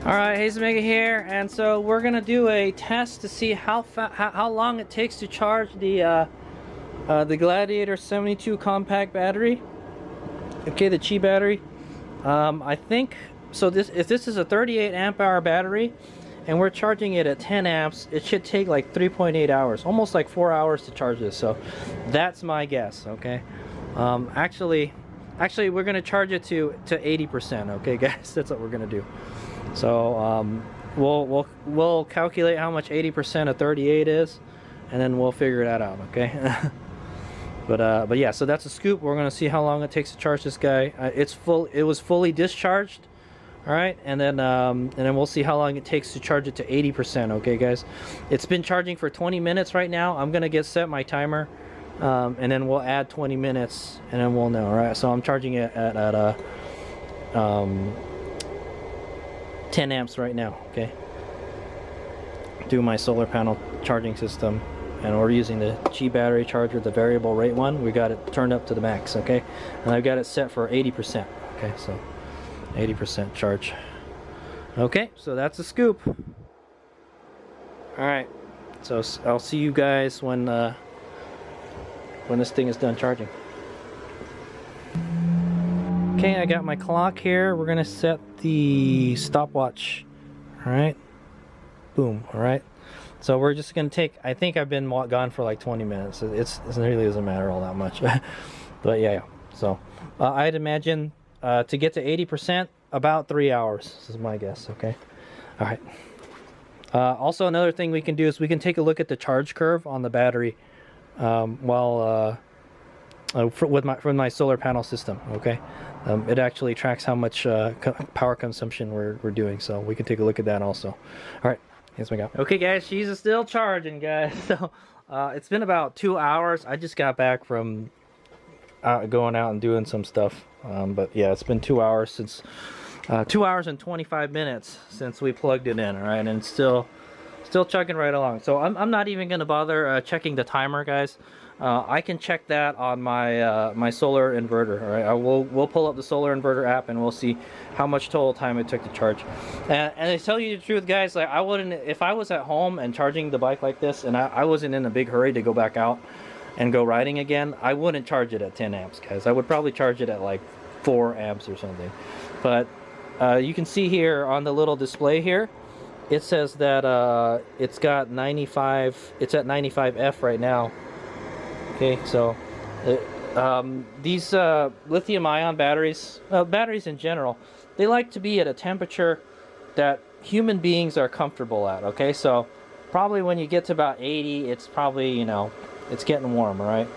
Alright, Hazy Mega here, and so we're gonna do a test to see how long it takes to charge the Gladiator 72 compact battery. Okay, the Chi battery. I think so. If this is a 38 amp hour battery, and we're charging it at 10 amps, it should take like 3.8 hours, almost like 4 hours to charge this. So that's my guess. Okay. Actually, we're gonna charge it to 80%. Okay, guys, that's what we're gonna do. So we'll calculate how much 80% of 38 is, and then we'll figure that out. Okay. but yeah, so that's a scoop. We're gonna see how long it takes to charge this guy. It was fully discharged. All right, and then we'll see how long it takes to charge it to 80%. Okay, guys, it's been charging for 20 minutes right now. I'm gonna set my timer, and then we'll add 20 minutes, and then we'll know. All right, so I'm charging it at 10 amps right now. Okay, do my solar panel charging system, and we're using the Chi battery charger, the variable rate one. We got it turned up to the max. Okay, and I've got it set for 80%. Okay, so 80% charge. Okay, so that's a scoop. All right, so I'll see you guys when this thing is done charging. Okay, I got my clock here. We're gonna set the stopwatch. All right, boom. All right, so we're just gonna take, I think I've been gone for like 20 minutes. It really doesn't matter all that much. But yeah, so I'd imagine to get to 80%, about 3 hours. This is my guess. Okay, all right. Also, another thing we can do is we can take a look at the charge curve on the battery with my solar panel system. Okay, it actually tracks how much power consumption we're doing, so we can take a look at that also. All right, here's my guy. Okay, guys, she's still charging, guys. So it's been about 2 hours. I just got back from going out and doing some stuff, but yeah, it's been 2 hours since 2 hours and 25 minutes since we plugged it in. All right, and it's still chugging right along. So I'm not even gonna bother checking the timer, guys. I can check that on my my solar inverter. All right, we'll pull up the solar inverter app, and we'll see how much total time it took to charge. And to tell you the truth, guys, like I wouldn't, if I was at home and charging the bike like this, and I wasn't in a big hurry to go back out and go riding again, I wouldn't charge it at 10 amps, guys. I would probably charge it at like 4 amps or something. But you can see here on the little display here, it says that it's got 95. It's at 95F right now. Okay, so these lithium-ion batteries, batteries in general, they like to be at a temperature that human beings are comfortable at. Okay, so probably when you get to about 80, it's probably, you know, it's getting warm, all right?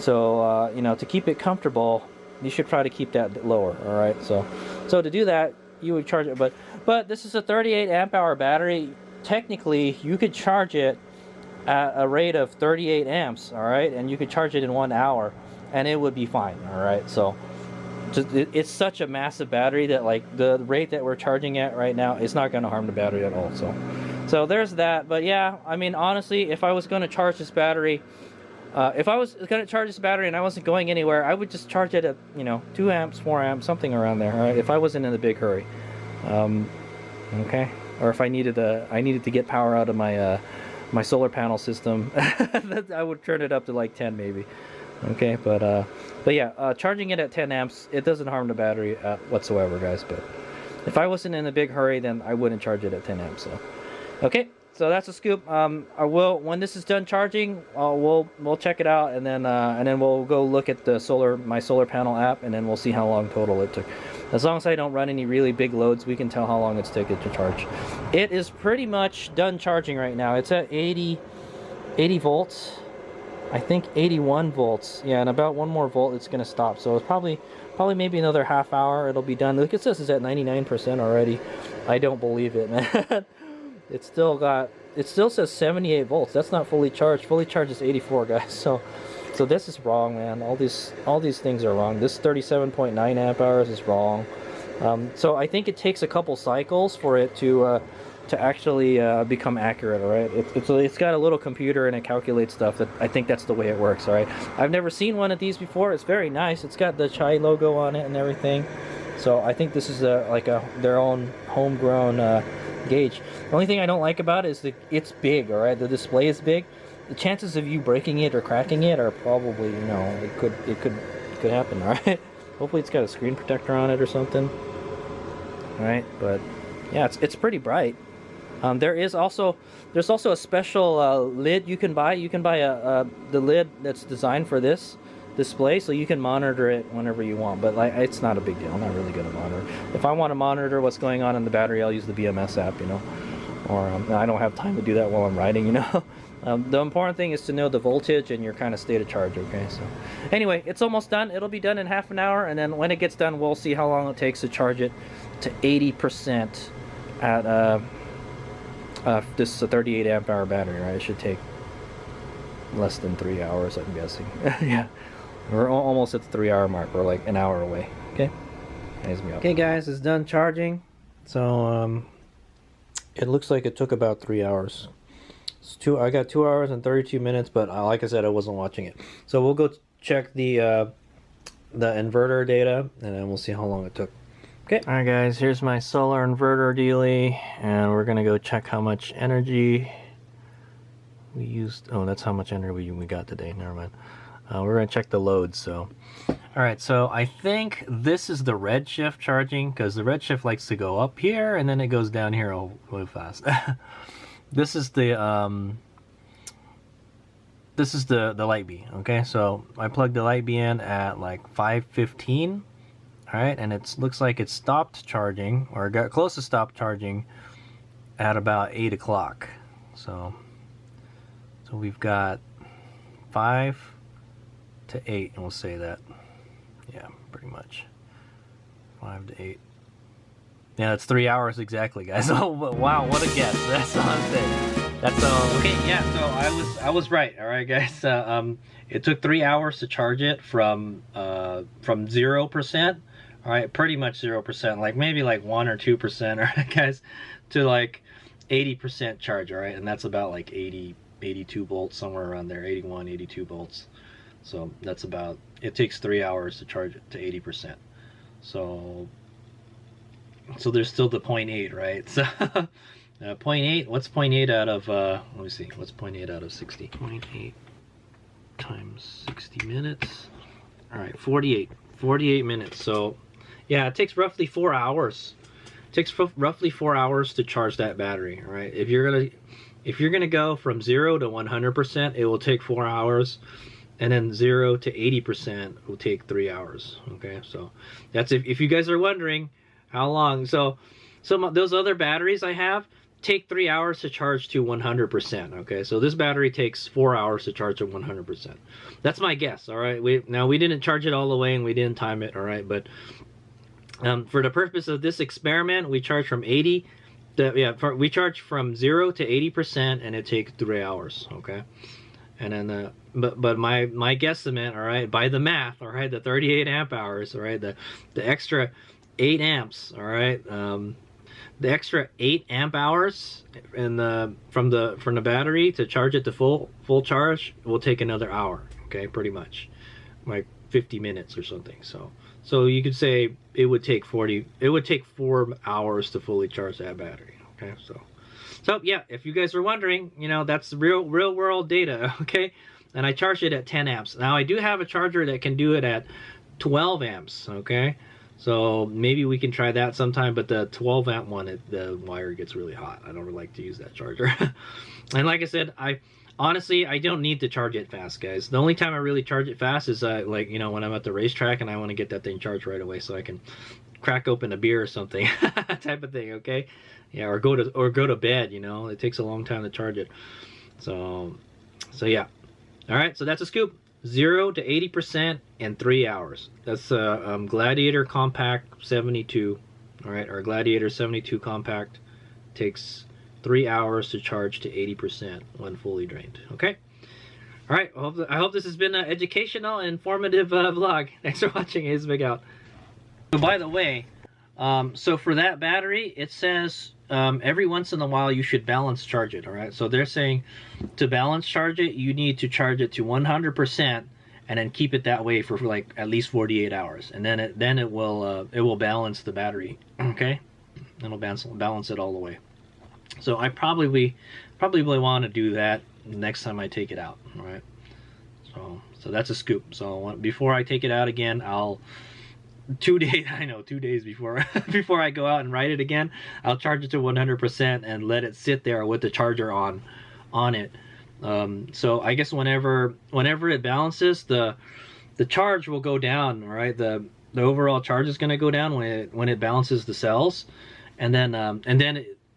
So you know, to keep it comfortable, you should try to keep that lower. All right, so to do that, you would charge it, but this is a 38 amp hour battery. Technically, you could charge it at a rate of 38 amps, all right, and you could charge it in 1 hour, and it would be fine. All right, so it's such a massive battery that like the rate that we're charging at right now, it's not going to harm the battery at all. So there's that. But yeah, I mean, honestly, if I was going to charge this battery, and I wasn't going anywhere, I would just charge it at, you know, 2 amps, 4 amps, something around there. All right, if I wasn't in a big hurry, okay, or if I needed to get power out of my my solar panel system, I would turn it up to like 10 maybe. Okay, but yeah, charging it at 10 amps, it doesn't harm the battery whatsoever, guys. But if I wasn't in a big hurry, then I wouldn't charge it at 10 amps. So okay, so that's a scoop. I will, when this is done charging, we'll check it out, and then we'll go look at the my solar panel app, and then we'll see how long total it took. As long as I don't run any really big loads, we can tell how long it's taken to charge. It is pretty much done charging right now. It's at 80 volts. I think 81 volts. Yeah, and about 1 more volt, it's gonna stop. So it's probably maybe another half hour, it'll be done. Look, it says it's at 99% already. I don't believe it, man. It's still got it still says 78 volts. That's not fully charged. Fully charged is 84, guys. So this is wrong, man. All these things are wrong. This 37.9 amp hours is wrong. So I think it takes a couple cycles for it to actually become accurate. All right, it's got a little computer and it calculates stuff. That I think that's the way it works. All right, I've never seen one of these before. It's very nice. It's got the Chi logo on it and everything. So I think this is their own homegrown gauge. The only thing I don't like about it is that it's big. All right, the display is big. The chances of you breaking it or cracking it are probably, you know, it could happen. All right. Hopefully it's got a screen protector on it or something. All right, but yeah, it's pretty bright. There's also a special lid you can buy. You can buy the lid that's designed for this display, so you can monitor it whenever you want. But like, it's not a big deal. I'm not really gonna monitor. If I want to monitor what's going on in the battery, I'll use the BMS app, you know. Or I don't have time to do that while I'm riding, you know. The important thing is to know the voltage and your kind of state of charge, okay? So anyway, it's almost done. It'll be done in half an hour, and then when it gets done, we'll see how long it takes to charge it to 80% at this is a 38 amp hour battery, right? It should take less than 3 hours, I'm guessing. Yeah, we're almost at the 3-hour mark. We're like an hour away, okay? Okay guys, it's done charging. So it looks like it took about 3 hours. I got 2 hours and 32 minutes, but like I said, I wasn't watching it. So we'll go check the inverter data, and then we'll see how long it took. Okay. All right, guys. Here's my solar inverter dealie, and we're gonna go check how much energy we used. Oh, that's how much energy we got today. Never mind. We're gonna check the load. So, all right. So I think this is the red shift charging, because the red shift likes to go up here and then it goes down here really fast. This is the light bee. Okay, so I plugged the light bee in at like 5:15. All right, and it looks like it stopped charging, or got close to stop charging at about 8 o'clock. So we've got 5 to 8, and we'll say that. Yeah, pretty much 5 to 8. Yeah, that's 3 hours exactly, guys. Oh, wow, what a guess. That's all I'm saying. That's okay. Yeah, so I was right. All right, guys. It took 3 hours to charge it from 0%. All right, pretty much 0%, like maybe like 1 or 2%. All right, guys, to like 80% charge. All right, and that's about like 82 volts, somewhere around there, 81, 82 volts. So that's about. It takes 3 hours to charge it to 80%. So there's still the 0.8, right? So 0.8, what's 0.8 out of, let me see, what's 0.8 out of 60? 0.8 times 60 minutes. All right, 48 minutes. So yeah, it takes roughly 4 hours. It takes roughly 4 hours to charge that battery, all right? If you're gonna go from 0 to 100%, it will take 4 hours. And then 0 to 80% will take 3 hours, okay? So that's if you guys are wondering, how long? So those other batteries I have take 3 hours to charge to 100%. Okay, so this battery takes 4 hours to charge to 100%. That's my guess. All right. We didn't charge it all the way and we didn't time it. All right, but for the purpose of this experiment, we charge from 80. We charge from 0 to 80%, and it takes 3 hours. Okay, and then but my guesstimate. All right, by the math. All right, the 38 amp hours. All right, the extra 8 amps, all right. The extra 8 amp hours from the battery to charge it to full charge will take another hour. Okay, pretty much, like 50 minutes or something. So you could say it would take 4 hours to fully charge that battery. Okay, so yeah, if you guys are wondering, you know, that's real world data. Okay, and I charged it at 10 amps. Now I do have a charger that can do it at 12 amps. Okay. So maybe we can try that sometime, but the 12 amp one, the wire gets really hot. I don't really like to use that charger. And like I said, honestly, I don't need to charge it fast, guys. The only time I really charge it fast is like, you know, when I'm at the racetrack and I want to get that thing charged right away so I can crack open a beer or something type of thing. Okay. Yeah. Or go to bed, you know, it takes a long time to charge it. So yeah. All right. So that's a scoop. 0 to 80% in 3 hours. That's Gladiator Compact 72. All right, our Gladiator 72 Compact takes 3 hours to charge to 80% when fully drained. Okay. All right. I hope this has been an educational, informative vlog. Thanks for watching. It's Big Out. So by the way, so for that battery, it says every once in a while you should balance charge it. All right. So they're saying to balance charge it, you need to charge it to 100% and then keep it that way for like at least 48 hours, and then it will balance the battery. Okay. It'll balance it all the way. So I probably want to do that next time I take it out. All right. So that's a scoop. So before I take it out again, I'll 2 days. I know 2 days before before I go out and ride it again, I'll charge it to 100% and let it sit there with the charger on it. So I guess whenever it balances, the charge will go down. All right. The overall charge is going to go down when it balances the cells, and then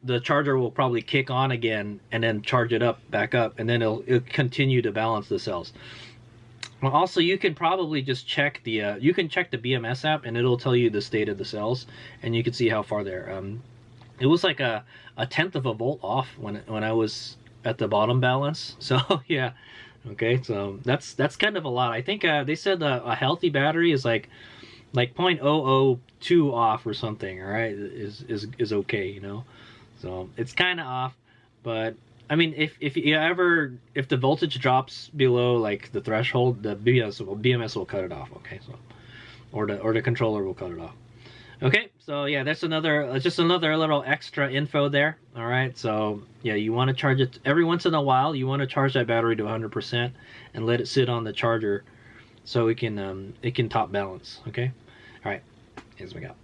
the charger will probably kick on again and then charge it back up, and then it'll continue to balance the cells. Well, also you can probably just check the you can check the BMS app, and it'll tell you the state of the cells, and you can see how far they're. It was like a 1/10 of a volt off when I was at the bottom balance. So yeah, okay, so that's kind of a lot. I think they said a healthy battery is like 0.002 off or something. All right, is okay, you know. So it's kind of off, but I mean, if the voltage drops below like the threshold, the BMS will cut it off. Okay, so or the controller will cut it off. Okay, so yeah, that's just another little extra info there. All right, so yeah, you want to charge it every once in a while. You want to charge that battery to 100% and let it sit on the charger so it can top balance. Okay, all right, here's what we got.